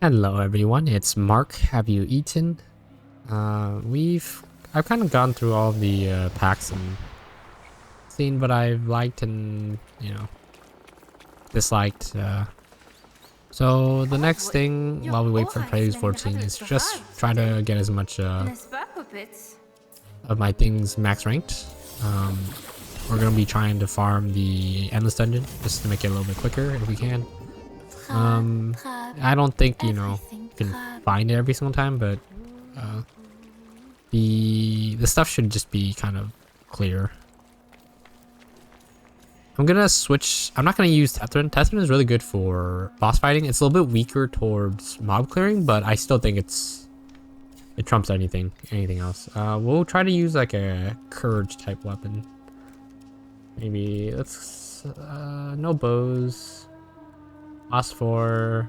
Hello everyone, it's Mark. Have you eaten? I've kind of gone through all of the packs and seen what I've liked and, disliked. So the next thing while we wait for Preludes 14 is just try to get as much of my things max ranked. We're gonna be trying to farm the Endless Dungeon just to make it a little bit quicker if we can. I don't think, you can find it every single time, but the stuff should just be kind of clear. I'm gonna switch. I'm not gonna use Tethrin. Tethrin is really good for boss fighting. It's a little bit weaker towards mob clearing, but I still think it trumps anything else. We'll try to use like a Courage type weapon. Maybe let's no bows. Phosphor,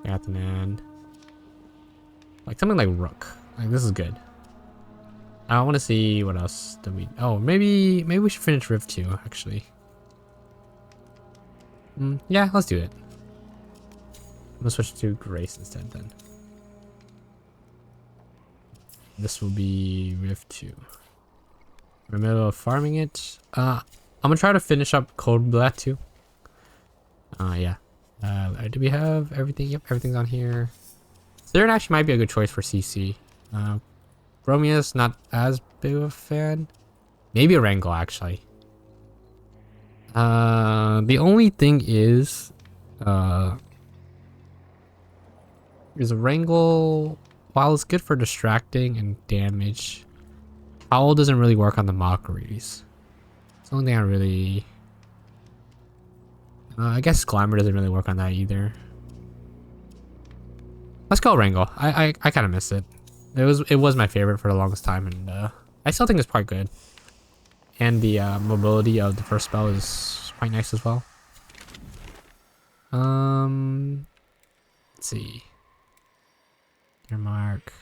Athanan. Like something like Rook. Like this is good. I want to see what else do we. Oh, maybe we should finish Rift 2 actually. Yeah, let's do it. I'm gonna switch to Grace instead then. This will be Rift 2. We're in the middle of farming it. I'm gonna try to finish up Cold Blood too. Yeah. Do we have everything? Yep, everything's on here. Siren actually might be a good choice for CC. Bromius, not as big of a fan. Maybe a Wrangle actually. The only thing is a Wrangle, while it's good for distracting and damage, Howl doesn't really work on the mockeries. It's the only thing I really... I guess Glamour doesn't really work on that either. Let's go Wrangle. I kind of miss it. It was my favorite for the longest time, and I still think it's quite good. And the mobility of the first spell is quite nice as well. Let's see. Earmark,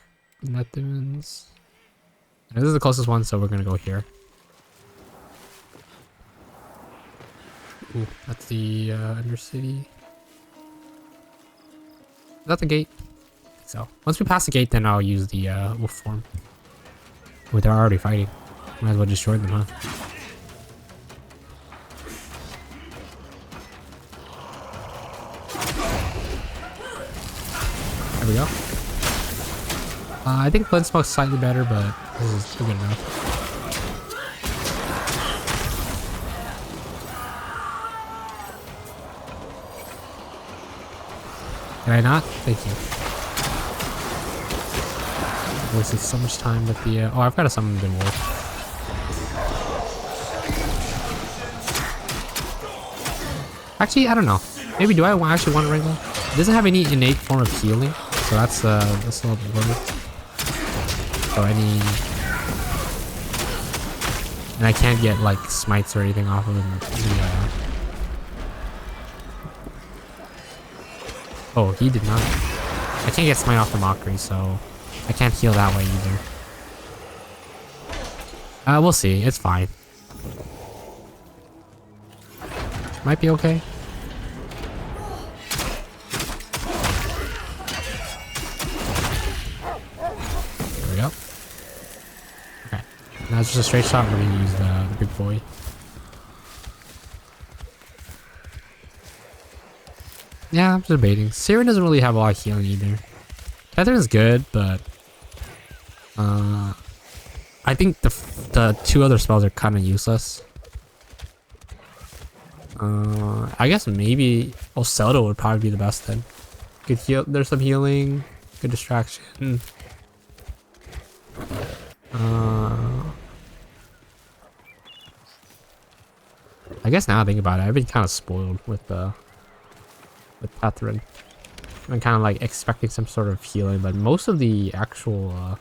Netherlands. This is the closest one, so we're gonna go here. Ooh, that's the Undercity. Is that the gate? So once we pass the gate, then I'll use the wolf form. Oh, they're already fighting. Might as well destroy them, huh? There we go. I think Blend Smoke's slightly better, but this is still good enough. Can I not? Thank you. I wasted so much time with the... oh, I've got to summon the wolf. Actually, I don't know. Maybe do I actually want a Wrangle? It doesn't have any innate form of healing, so that's a little bit worried. So any... and I can't get like smites or anything off of him. Oh, he did not. I can't get smite off the mockery, so I can't heal that way either. We'll see. It's fine. Might be okay. There we go. Okay. Now it's just a straight shot. We're gonna use the big boy. Yeah, I'm just debating. Siren doesn't really have a lot of healing either. Tether is good, but I think the two other spells are kind of useless. I guess maybe Zelda would probably be the best then. Good heal. There's some healing. Good distraction. I guess now I think about it, I've been kind of spoiled with Tethrin. I'm kind of like expecting some sort of healing, but most of the actual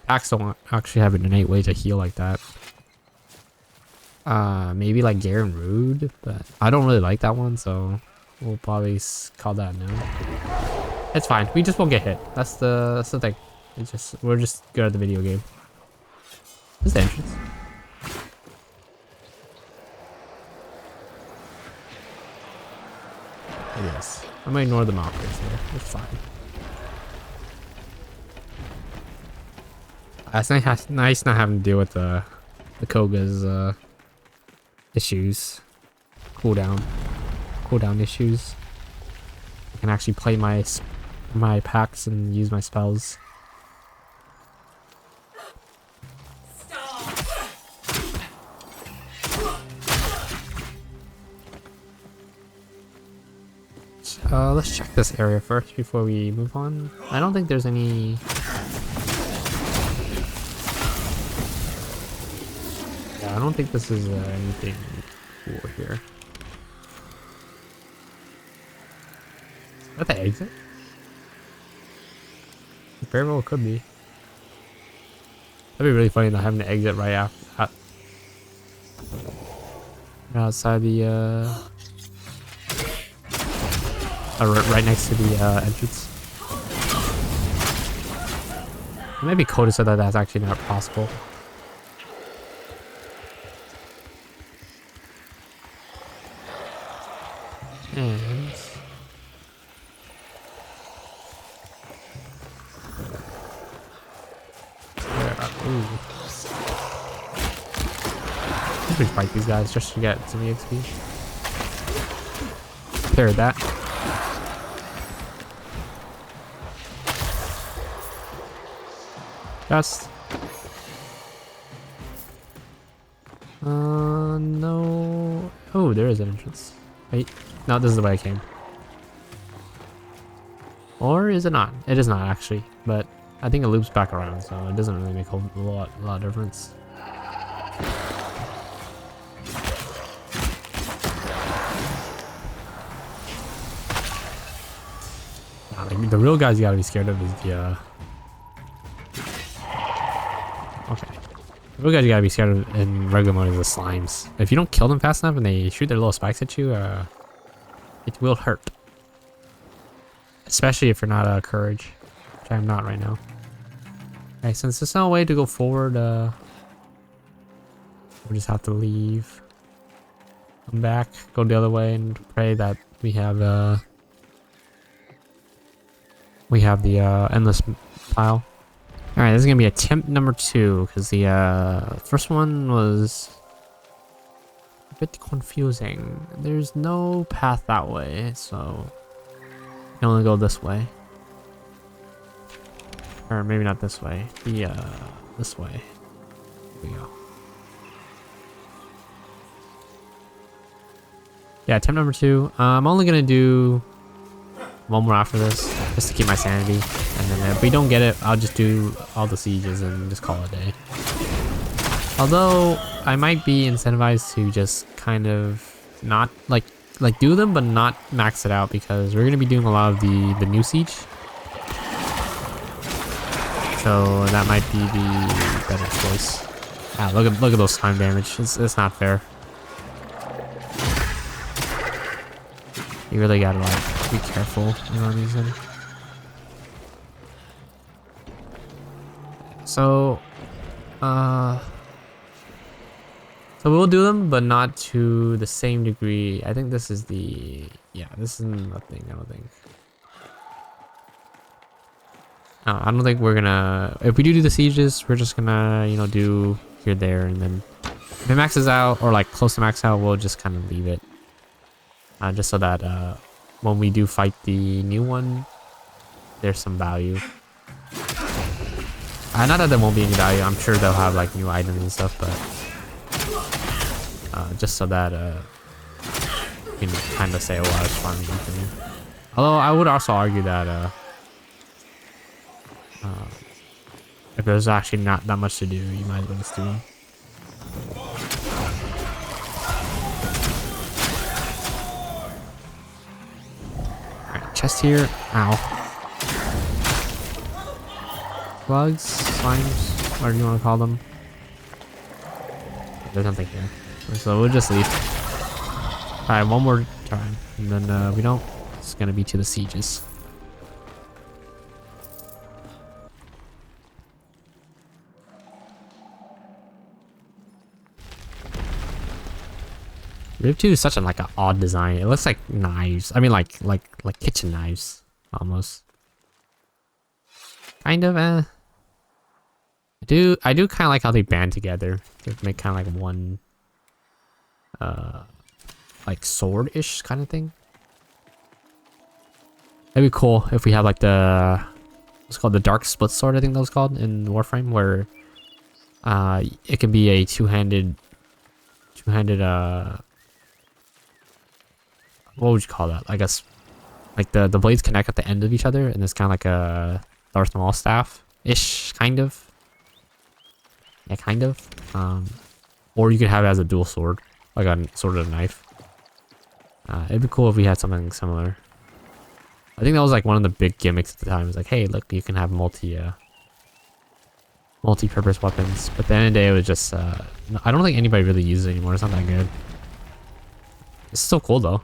packs don't actually have an innate way to heal like that. Maybe like Garen Rude, but I don't really like that one, so we'll probably call that no. It's fine. We just won't get hit. That's the thing. We're just good at the video game. This is the entrance. It is. I'm gonna ignore the mockers there. It's fine. It's nice not having to deal with the Koga's issues, cooldown issues. I can actually play my packs and use my spells. Let's check this area first before we move on. I don't think there's any... Yeah, I don't think this is anything cool here. Is that the exit? Very well could be. That'd be really funny not having to exit right after outside the right next to the entrance. Maybe Coda said that that's actually not possible. And ooh. I think we fight these guys just to get some EXP. Pair that. Just. No. Oh, there is an entrance. Wait. No, this is the way I came. Or is it not? It is not actually, but I think it loops back around, so it doesn't really make a lot of difference. The real guys you gotta be scared of is the okay. The real guys you gotta be scared of in regular mode is the slimes. If you don't kill them fast enough and they shoot their little spikes at you, it will hurt. Especially if you're not courage, which I'm not right now. Okay, since there's no way to go forward, we'll just have to leave. Come back, go the other way, and pray that we have the endless pile. Alright, this is gonna be attempt number 2, because the first one was a bit confusing. There's no path that way, so you can only go this way. Or maybe not this way. This way. Here we go. Yeah, attempt number 2. I'm only gonna do one more after this, just to keep my sanity. And then if we don't get it, I'll just do all the sieges and just call it a day. Although I might be incentivized to just kind of not like do them, but not max it out, because we're gonna be doing a lot of the new siege. So that might be the better choice. Ah, look at those time damage. It's not fair. You really gotta like be careful around these things. So we'll do them, but not to the same degree. I think this is the this is nothing. I don't think. I don't think we're gonna. If we do the sieges, we're just gonna do here, there, and then if it maxes out or like close to max out, we'll just kind of leave it. Just so that when we do fight the new one, there's some value. Not that there won't be any value. I'm sure they'll have like new items and stuff, but just so that you can kind of say, "Oh, I was farming something." Although I would also argue that if there's actually not that much to do, you might as well just do them. Chest here. Ow. Slugs, slimes, whatever you want to call them. There's nothing here. So we'll just leave. Alright, one more time. And then we don't. It's gonna be to the sieges. Riv 2 is such an odd design. It looks like knives. I mean like kitchen knives almost. Kind of I do kind of like how they band together to make kind of like one, like sword-ish kind of thing. That'd be cool if we had like what's called the dark split sword, I think that was called in Warframe, where it can be a two-handed what would you call that? I guess like the blades connect at the end of each other, and it's kind of like a Darth Maul staff-ish, kind of. Yeah, kind of. Or you could have it as a dual sword, like a sword and a knife. It'd be cool if we had something similar. I think that was like one of the big gimmicks at the time. It was like, hey, look, you can have multi-purpose weapons. But at the end of the day, it was just, I don't think anybody really uses it anymore. It's not that good. It's still cool though.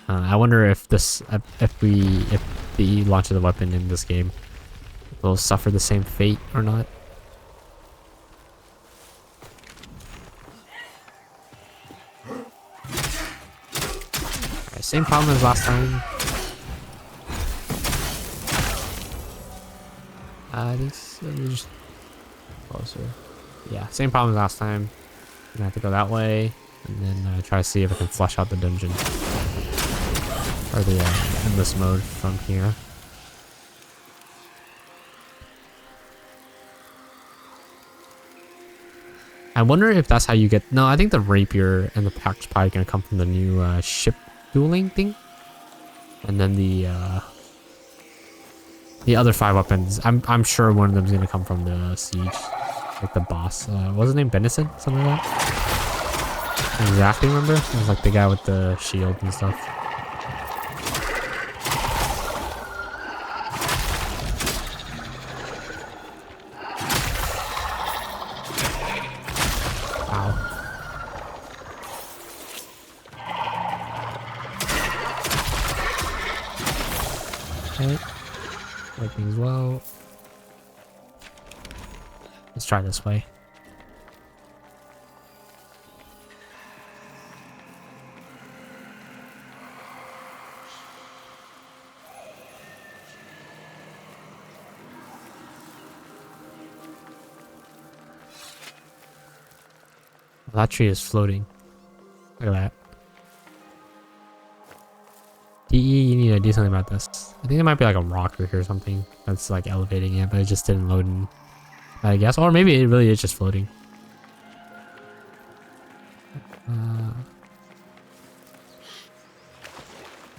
I wonder if if the launch of the weapon in this game will suffer the same fate or not. Alright, same problem as last time. These are just closer. Yeah, same problem as last time. Gonna have to go that way, and then try to see if I can flush out the dungeon or the endless mode from here. I wonder if that's how you get. No, I think the rapier and the axe is probably gonna come from the new ship dueling thing, and then the other 5 weapons. I'm sure one of them is gonna come from the siege, like the boss. What's his name? Benison, something like that. I don't exactly remember. It was like the guy with the shield and stuff. Okay. Working as well. Let's try this way. Well, that tree is floating. Look at that. DE, you need to do something about this. I think it might be like a rocker or something that's like elevating it, but it just didn't load in, I guess. Or maybe it really is just floating.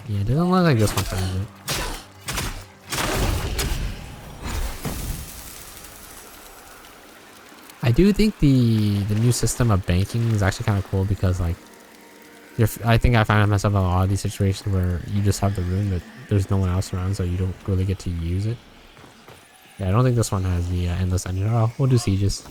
Yeah, it doesn't look like this one turns it. I do think the new system of banking is actually kind of cool because like I think I find myself in a lot of these situations where you just have the room but there's no one else around, so you don't really get to use it. Yeah, I don't think this one has the endless engine. Oh, we'll do sieges.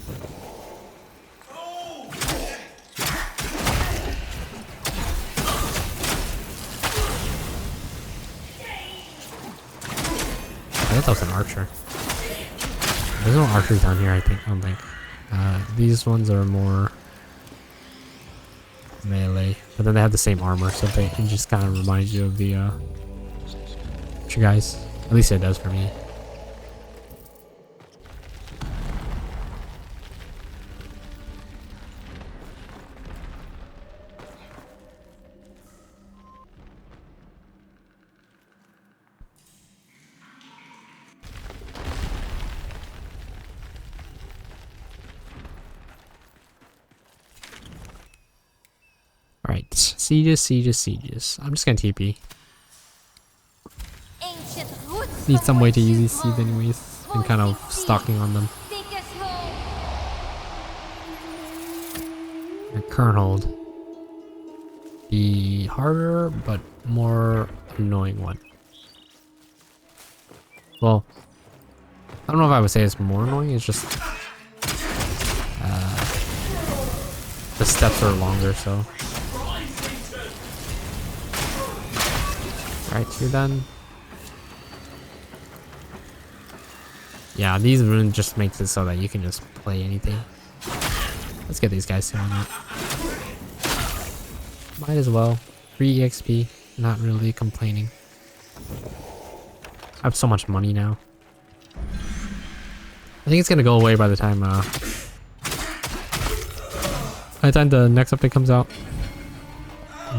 I thought that was an archer. There's no archers down here, I don't think. These ones are more melee, but then they have the same armor, so it just kind of reminds you of the archer guys. At least it does for me. Alright, sieges. I'm just gonna TP. Need some way to use these seeds anyways. Been kind of stalking on them. A current hold. The harder but more annoying one. Well, I don't know if I would say it's more annoying, it's just the steps are longer, so. Alright, you're done. Yeah, these runes just makes it so that you can just play anything. Let's get these guys doing it. Might as well. Free EXP. Not really complaining. I have so much money now. I think it's gonna go away by the time the next update comes out.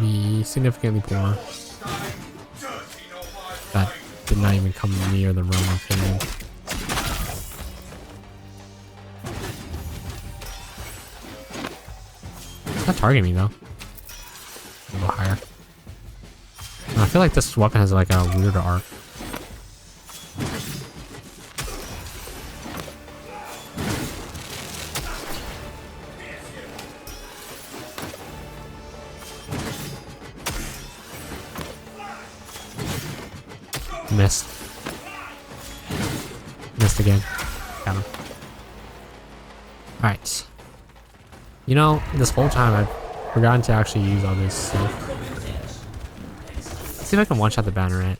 Be significantly poor. That did not even come near the realm of Prelude. It's not targeting me though. A little higher. I feel like this weapon has like a weirder arc. Missed. Missed again. Got him. Alright. You know, this whole time I've forgotten to actually use all this stuff. Let's see if I can one-shot the Banneret.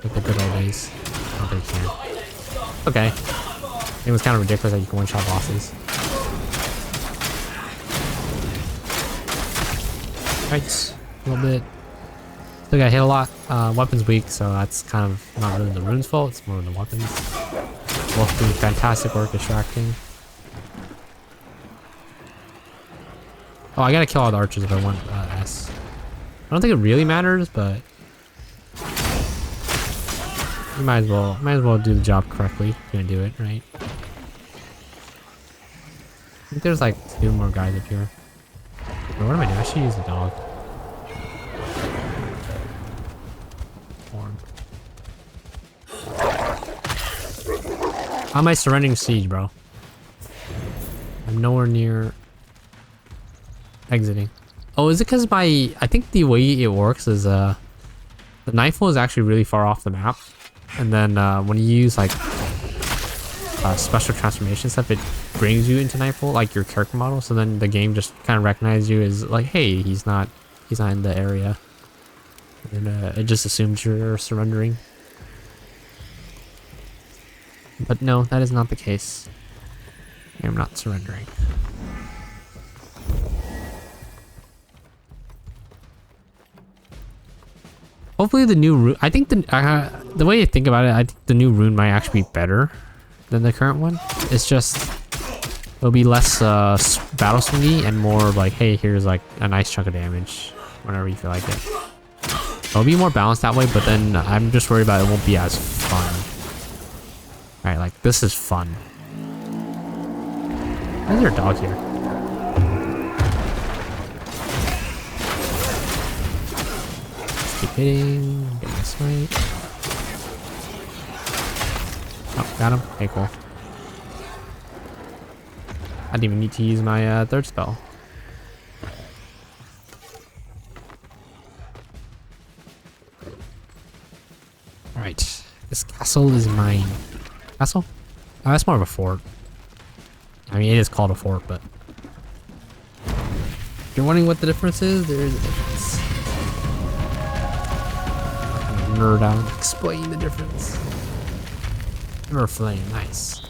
Like the good old days. I don't think you can. Okay. It was kind of ridiculous that you can one-shot bosses. Right. A little bit. Still got hit a lot. Weapons weak, so that's kind of not really the rune's fault. It's more of the weapons. Both doing fantastic work distracting. Oh, I gotta kill all the archers if I want S. I don't think it really matters, but you might as well do the job correctly if you're gonna do it, right? I think there's like 2 more guys up here. But what am I doing? I should use the dog. How am I surrendering siege, bro? I'm nowhere near exiting. Oh, is it because I think the way it works is the Nightfall is actually really far off the map, and then when you use like special transformation stuff, it brings you into Nightfall, like your character model. So then the game just kind of recognizes you as like, hey, he's not in the area, and it just assumes you're surrendering. But no, that is not the case. I am not surrendering. Hopefully the new rune, I think the way you think about it, I think the new rune might actually be better than the current one. It's just, it'll be less battle swingy and more like, hey, here's like a nice chunk of damage whenever you feel like it. It'll be more balanced that way, but then I'm just worried about it won't be as fun. Alright, like this is fun. Why is there a dog here? Keep hitting, get my smite. Oh, got him. Okay, cool. I didn't even need to use my third spell. Alright, this castle is mine. Castle? Oh, that's more of a fort. I mean, it is called a fort, but if you're wondering what the difference is, there is a difference. I'm gonna nerd out and explain the difference. Ember flame, nice.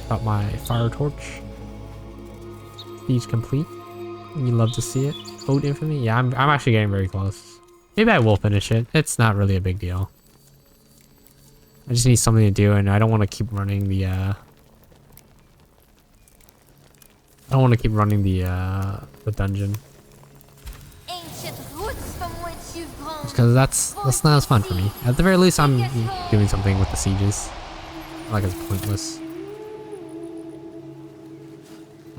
Got my fire torch. Siege complete. You love to see it. Ode infamy. Yeah, I'm actually getting very close. Maybe I will finish it. It's not really a big deal. I just need something to do, and I don't want to keep running the dungeon. Because that's not as fun for me. At the very least, I'm doing something with the sieges. Like it's pointless.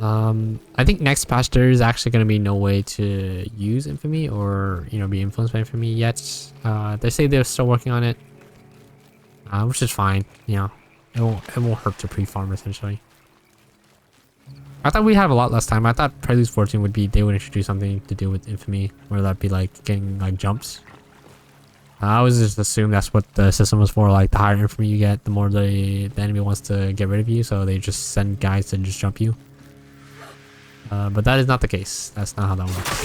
I think next patch there is actually going to be no way to use infamy or be influenced by infamy yet. They say they're still working on it. Which is fine, it won't hurt to pre-farm essentially. I thought we'd have a lot less time. I thought Preludes 14 they would introduce something to do with infamy, where that'd be like getting like jumps. I always just assumed that's what the system was for. Like the higher infamy you get, the more the enemy wants to get rid of you, so they just send guys to just jump you. But that is not the case. That's not how that works,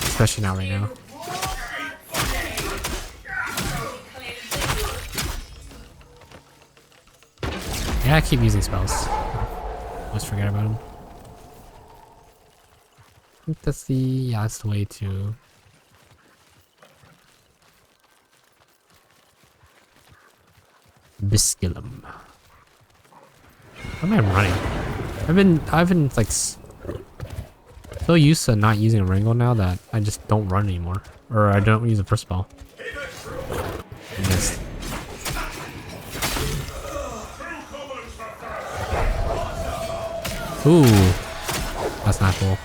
especially not right now. Yeah, I keep using spells. Just forget about them. I think that's the way to. Bisculum. Why am I running? I've been like so used to not using a wrangle now that I just don't run anymore, or I don't use a first ball. Missed. Ooh, that's not cool.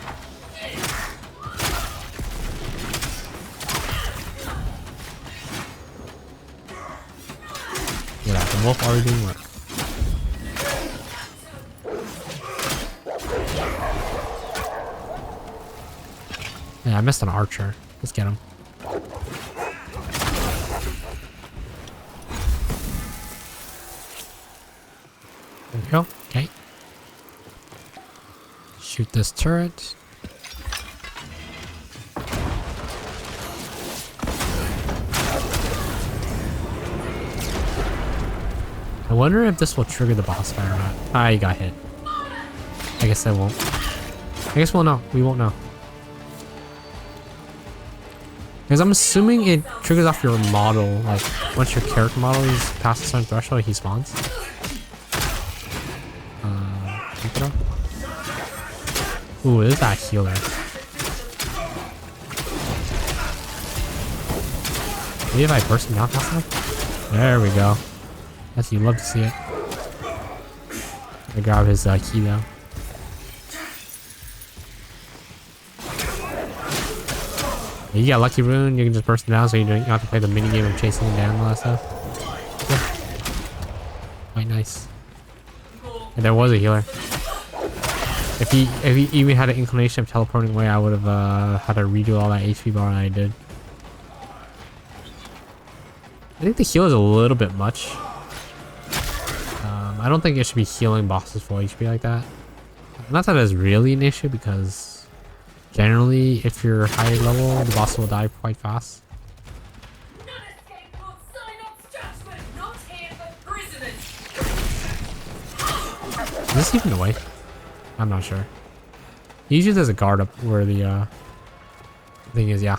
Yeah, the wolf already doing work. Yeah, I missed an archer. Let's get him. There we go. Okay. Shoot this turret. I wonder if this will trigger the boss fight or not. Ah, you got hit. I guess I won't. I guess we'll know. We won't know. Because I'm assuming it triggers off your model. Like, once your character model is past a certain threshold, he spawns. Ooh, it is that healer. Maybe if I burst him down fast enough? There we go. Yes, you love to see it. I grab his key though. You got lucky rune, you can just burst him down so you don't have to play the mini game of chasing him down and all that stuff. Yeah. Quite nice. And there was a healer. If he even had an inclination of teleporting away, I would have had to redo all that HP bar that I did. I think the heal is a little bit much. I don't think it should be healing bosses full HP like that. Not that it's really an issue, because generally if you're higher level, the boss will die quite fast. Is this even away? I'm not sure. He usually has a guard up where the thing is, yeah.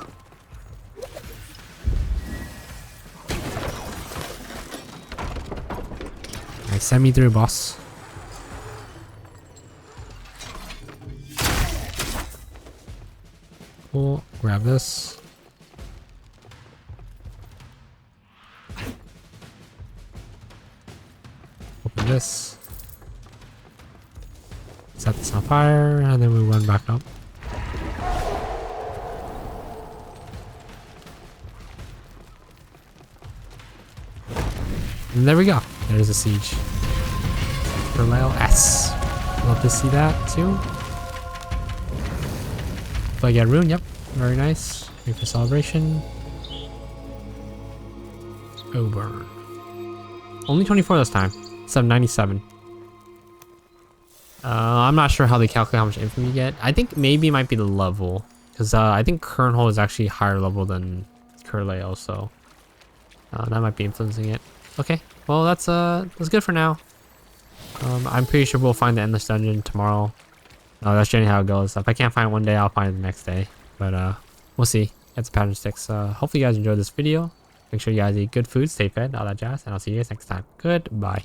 Alright, send me through, boss. Cool. Grab this. Open this. Set this on fire, and then we run back up. And there we go. There's a siege. Perlale S. Love to see that too. So I get rune, yep. Very nice. Wait for celebration. Oh, burn. Only 24 this time. 797. I'm not sure how they calculate how much infamy you get. I think maybe it might be the level, because I think Kernhole is actually higher level than Curleo, so that might be influencing it. Okay, well that's good for now. I'm pretty sure we'll find the endless dungeon tomorrow. That's generally how it goes. If I can't find it one day, I'll find it the next day. But we'll see. Get some pattern sticks. Hopefully you guys enjoyed this video. Make sure you guys eat good food, stay fed, all that jazz, and I'll see you guys next time. Goodbye.